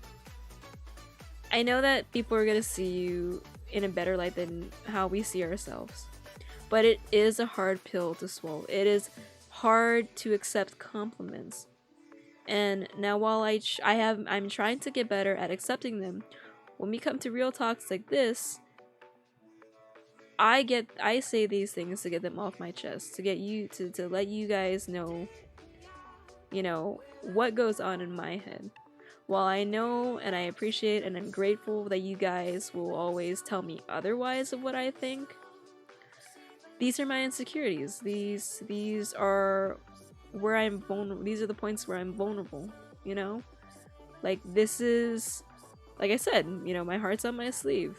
I know that people are going to see you in a better light than how we see ourselves. But it is a hard pill to swallow. It is hard to accept compliments. And now while I'm trying to get better at accepting them, when we come to real talks like this, I say these things to get them off my chest, to get you to let you guys know, you know, what goes on in my head. While I know and I appreciate and I'm grateful that you guys will always tell me otherwise of what I think, these are my insecurities. These are where I'm vulnerable. These are the points where I'm vulnerable, you know? Like, this is, like I said, you know, my heart's on my sleeve.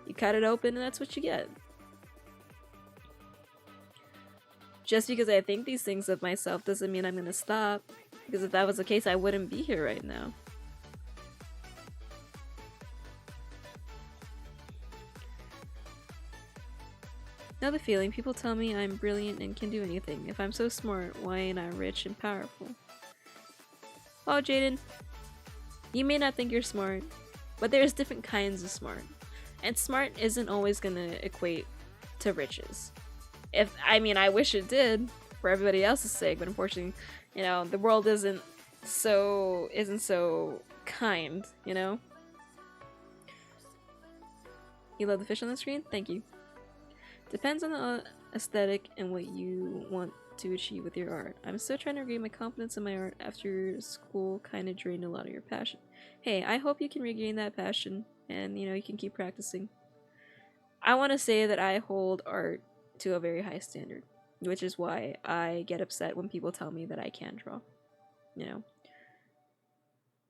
You cut it open and that's what you get. Just because I think these things of myself doesn't mean I'm gonna stop. Because if that was the case, I wouldn't be here right now. Now the feeling, people tell me I'm brilliant and can do anything. If I'm so smart, why ain't I rich and powerful? Oh, Jaden, you may not think you're smart, but there's different kinds of smart. And smart isn't always gonna equate to riches. I mean, I wish it did, for everybody else's sake, but unfortunately, you know, the world isn't so kind, you know? You love the fish on the screen? Thank you. Depends on the aesthetic and what you want to achieve with your art. I'm still trying to regain my confidence in my art after school kind of drained a lot of your passion. Hey, I hope you can regain that passion and, you know, you can keep practicing. I want to say that I hold art to a very high standard, which is why I get upset when people tell me that I can't draw, you know.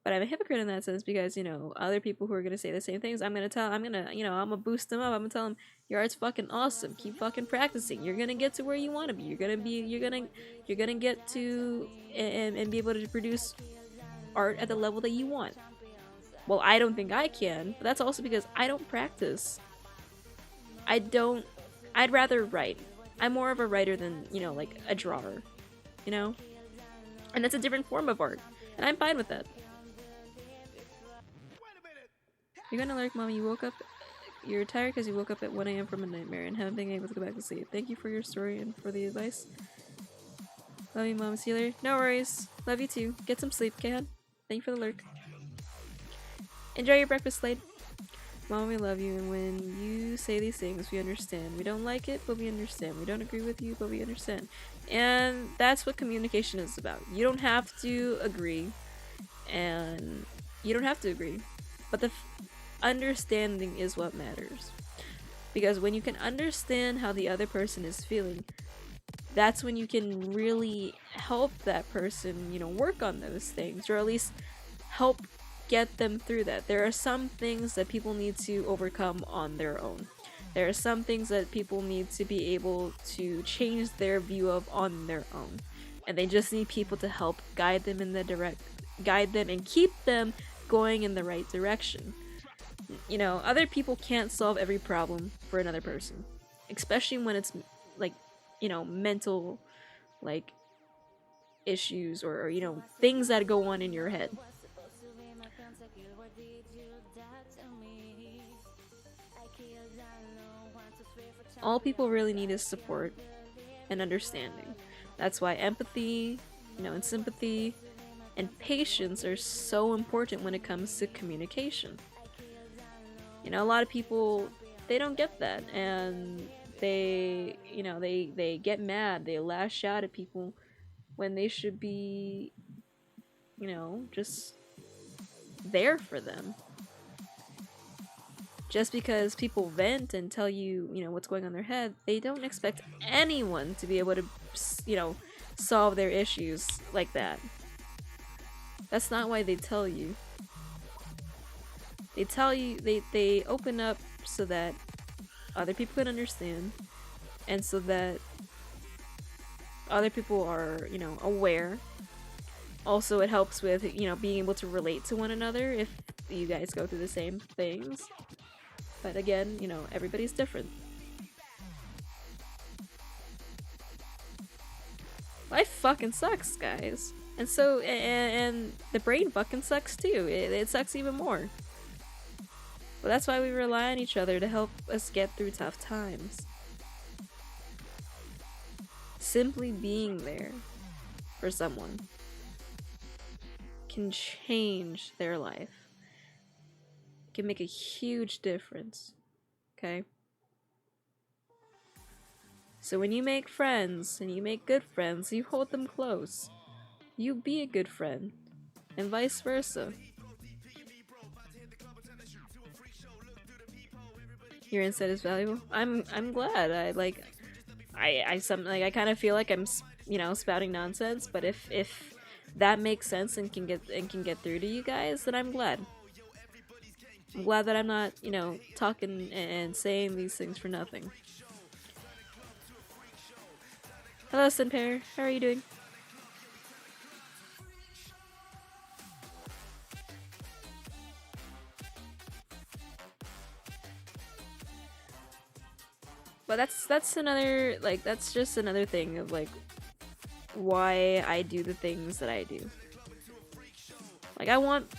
But I'm a hypocrite in that sense because, you know, other people who are going to say the same things, I'm going to boost them up. I'm going to tell them, your art's fucking awesome. Keep fucking practicing. You're going to get to where you want to be. You're going to get to and be able to produce art at the level that you want. Well, I don't think I can, but that's also because I don't practice. I'd rather write. I'm more of a writer than, you know, like a drawer, you know? And that's a different form of art. And I'm fine with that. You're gonna lurk, Mom. You're tired because you woke up at 1 AM from a nightmare and haven't been able to go back to sleep. Thank you for your story and for the advice. Love you, Mom. See you later. No worries. Love you too. Get some sleep, okay, hon? Thank you for the lurk. Enjoy your breakfast, Slade. Mom, we love you, and when you say these things, we understand. We don't like it, but we understand. We don't agree with you, but we understand. And that's what communication is about. You don't have to agree, and you don't have to agree. But the understanding is what matters. Because when you can understand how the other person is feeling, that's when you can really help that person, you know, work on those things, or at least help get them through that. There are some things that people need to overcome on their own. There are some things that people need to be able to change their view of on their own. And they just need people to help guide them and keep them going in the right direction. You know, other people can't solve every problem for another person. Especially when it's like, you know, mental like issues or you know, things that go on in your head. All people really need is support and understanding. That's why empathy, you know, and sympathy and patience are so important when it comes to communication. You know, a lot of people, they don't get that, and they, you know, they get mad, they lash out at people when they should be, you know, just there for them. Just because people vent and tell you, you know, what's going on in their head, they don't expect anyone to be able to, you know, solve their issues like that. That's not why they tell you. They tell you, they open up so that other people can understand, and so that other people are, you know, aware. Also, it helps with, you know, being able to relate to one another if you guys go through the same things. But again, you know, everybody's different. Life fucking sucks, guys. And so, and the brain fucking sucks too. It sucks even more. But that's why we rely on each other to help us get through tough times. Simply being there for someone can change their life. It can make a huge difference. Okay? So when you make friends, and you make good friends, you hold them close. You be a good friend. And vice versa. Your insight is valuable. I'm glad. I kind of feel like I'm, you know, spouting nonsense, but if that makes sense and can get through to you guys, then I'm glad. I'm glad that I'm not, you know, talking and saying these things for nothing. Hello, Sinpair. How are you doing? But that's another, like, that's just another thing of, like, why I do the things that I do. Like, I want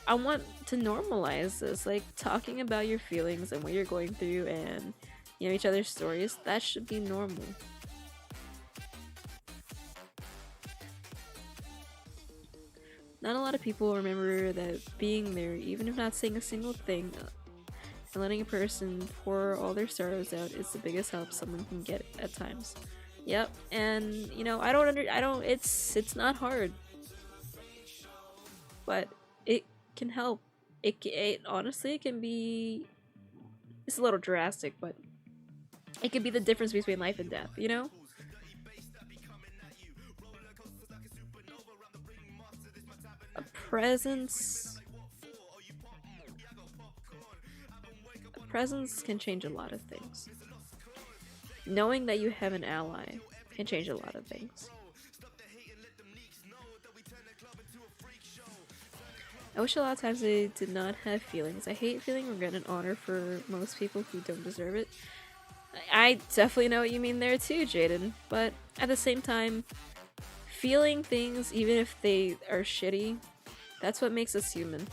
to normalize this, like, talking about your feelings and what you're going through and, you know, each other's stories. That should be normal. Not a lot of people remember that being there, even if not saying a single thing, and letting a person pour all their sorrows out is the biggest help someone can get at times. Yep, and you know, it's not hard. But it can help. It honestly, it can be, it's a little drastic, but it can be the difference between life and death, you know? A presence Presence can change a lot of things. Knowing that you have an ally can change a lot of things. I wish a lot of times I did not have feelings. I hate feeling regret and honor for most people who don't deserve it. I definitely know what you mean there too, Jaden. But at the same time, feeling things, even if they are shitty, that's what makes us human.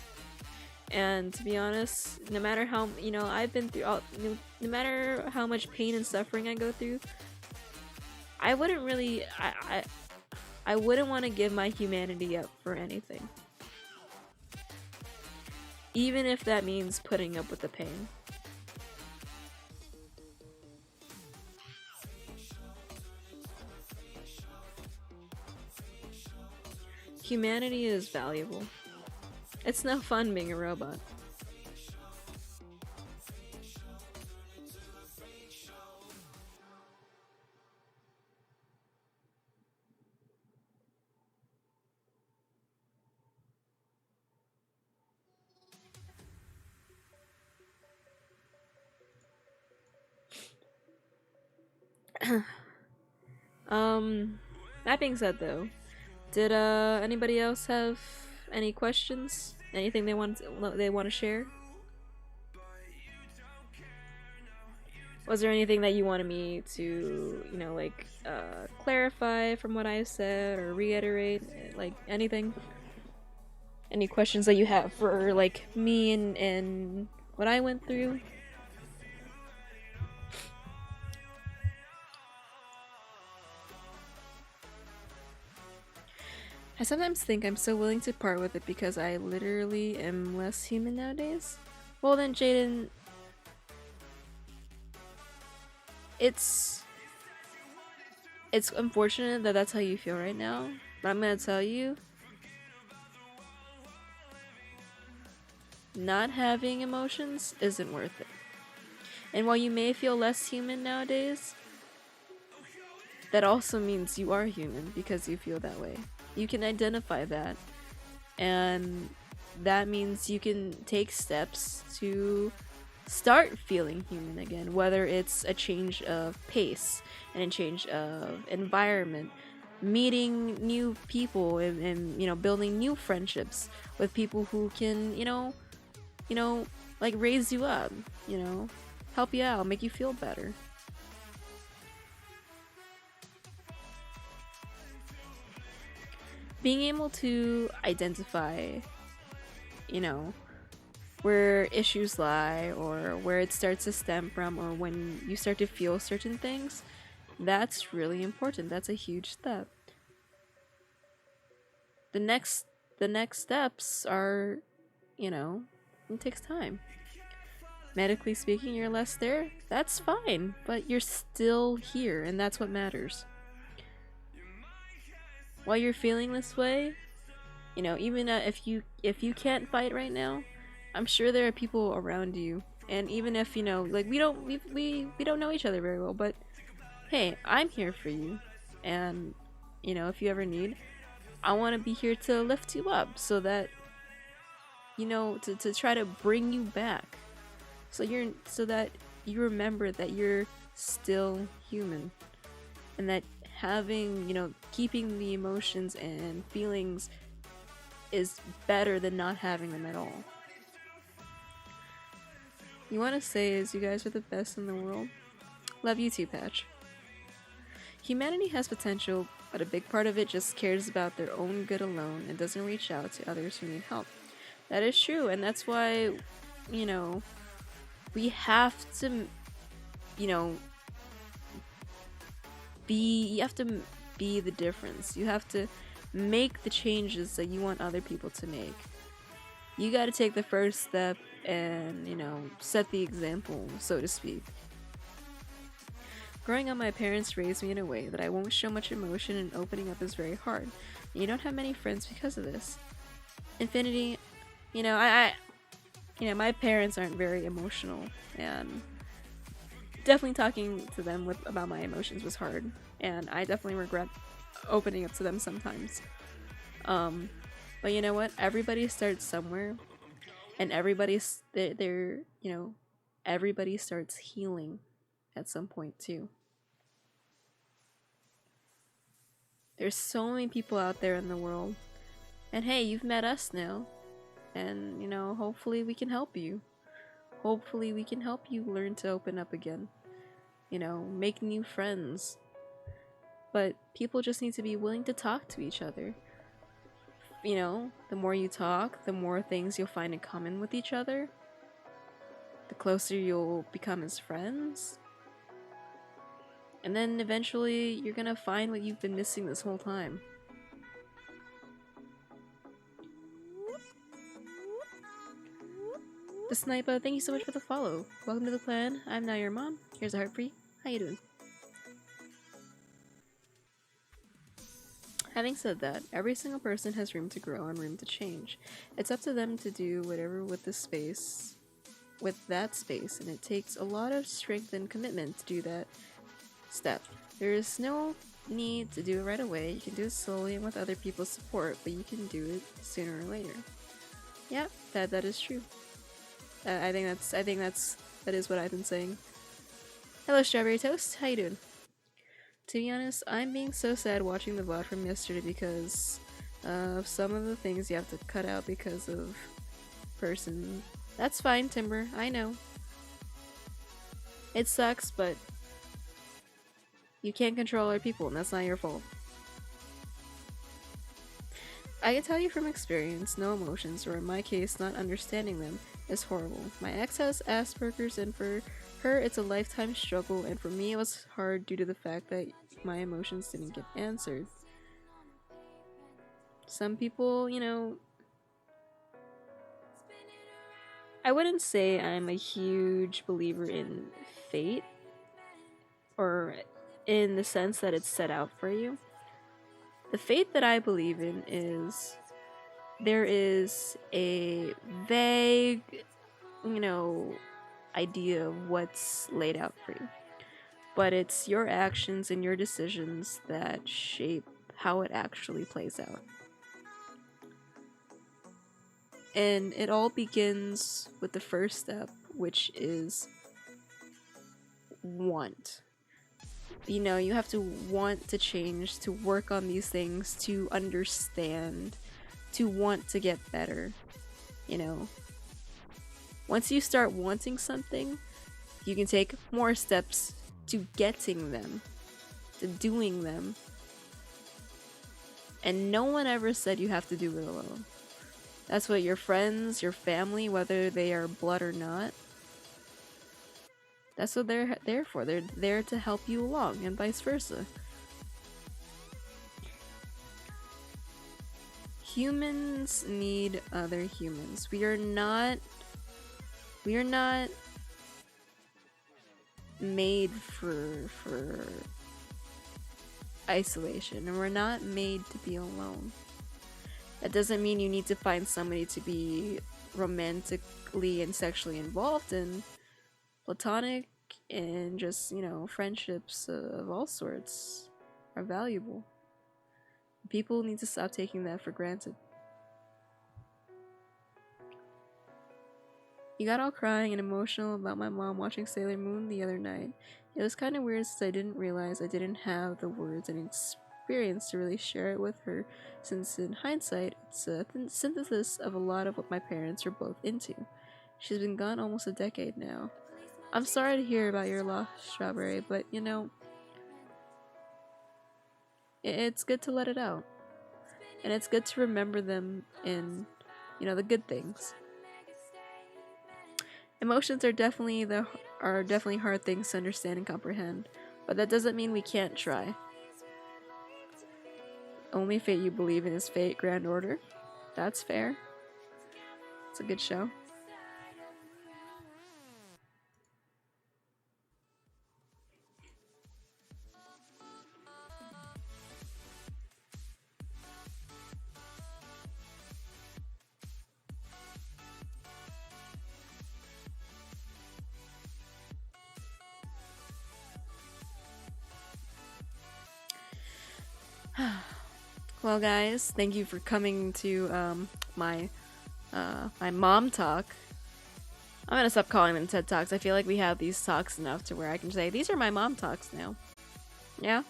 And to be honest, no matter how, you know, I've been through no matter how much pain and suffering I go through, I wouldn't really, I wouldn't want to give my humanity up for anything. Even if that means putting up with the pain. Humanity is valuable. It's no fun being a robot. That being said though, did anybody else have any questions? Anything they want to share? Was there anything that you wanted me to, you know, like clarify from what I said or reiterate, like anything? Any questions that you have for like me and what I went through? I sometimes think I'm so willing to part with it because I literally am less human nowadays. Well then, Jaden, it's unfortunate that that's how you feel right now, but I'm gonna tell you, not having emotions isn't worth it. And while you may feel less human nowadays, that also means you are human because you feel that way. You can identify that, and that means you can take steps to start feeling human again, whether it's a change of pace and a change of environment, meeting new people, and building new friendships with people who can like raise you up, help you out, make you feel better. Being able to identify, where issues lie or where it starts to stem from, or when you start to feel certain things, that's really important. That's a huge step. The next the next steps are, it takes time. Medically speaking, you're less there. That's fine, but you're still here, and that's what matters. While you're feeling this way, even if you can't fight right now, I'm sure there are people around you. And even if like we don't know each other very well, but hey, I'm here for you. And if you ever need, I want to be here to lift you up, so that to try to bring you back, so that you remember that you're still human, and that keeping the emotions and feelings is better than not having them at all. You want to say is you guys are the best in the world. Love you too, Patch. Humanity has potential, but a big part of it just cares about their own good alone and doesn't reach out to others who need help. That is true, and that's why, we have to, you have to be the difference. You have to make the changes that you want other people to make. You gotta take the first step and, set the example, so to speak. Growing up, my parents raised me in a way that I won't show much emotion, and opening up is very hard. You don't have many friends because of this. Infinity, my parents aren't very emotional, and definitely talking to them about my emotions was hard, and I definitely regret opening up to them sometimes. But you know what? Everybody starts somewhere, and everybody starts healing at some point too. There's so many people out there in the world, and hey, you've met us now, and hopefully we can help you. Hopefully we can help you learn to open up again. Make new friends. But people just need to be willing to talk to each other. The more you talk, the more things you'll find in common with each other. The closer you'll become as friends. And then eventually you're gonna find what you've been missing this whole time. The Sniper, thank you so much for the follow. Welcome to the clan. I'm now your mom. Here's a heart for you. How you doing? Having said that, every single person has room to grow and room to change. It's up to them to do whatever with that space, and it takes a lot of strength and commitment to do that step. There is no need to do it right away. You can do it slowly and with other people's support, but you can do it sooner or later. Yeah, that is true. I think that is what I've been saying. Hello, Strawberry Toast. How you doing? To be honest, I'm being so sad watching the VOD from yesterday because of some of the things you have to cut out because of person. That's fine, Timber. I know. It sucks, but you can't control other people, and that's not your fault. I can tell you from experience, no emotions, or in my case, not understanding them, is horrible. My ex has Asperger's, and for her, it's a lifetime struggle, and for me, it was hard due to the fact that my emotions didn't get answered. Some people, I wouldn't say I'm a huge believer in fate, or in the sense that it's set out for you. The fate that I believe in is there is a vague, idea of what's laid out for you. But it's your actions and your decisions that shape how it actually plays out. And it all begins with the first step, which is want. You know, you have to want to change, to work on these things, to understand, to want to get better. You know, once you start wanting something, you can take more steps to getting them, to doing them. And no one ever said you have to do it alone. That's what your friends, your family, whether they are blood or not, that's what they're there for. They're there to help you along, and vice versa. Humans need other humans. We are not made for isolation, and we're not made to be alone. That doesn't mean you need to find somebody to be romantically and sexually involved in. Platonic and just, you know, friendships of all sorts are valuable. People need to stop taking that for granted. You got all crying and emotional about my mom watching Sailor Moon the other night. It was kind of weird since I didn't realize I didn't have the words and experience to really share it with her, since in hindsight, it's a synthesis of a lot of what my parents are both into. She's been gone almost a decade now. I'm sorry to hear about your loss, Strawberry, but you know, it's good to let it out. And it's good to remember them in, you know, the good things. Emotions are definitely hard things to understand and comprehend, but that doesn't mean we can't try. Only fate you believe in is fate, Grand Order. That's fair. It's a good show. Well, guys, thank you for coming to my mom talk. I'm gonna stop calling them TED Talks. I feel like we have these talks enough to where I can say these are my mom talks now. Yeah.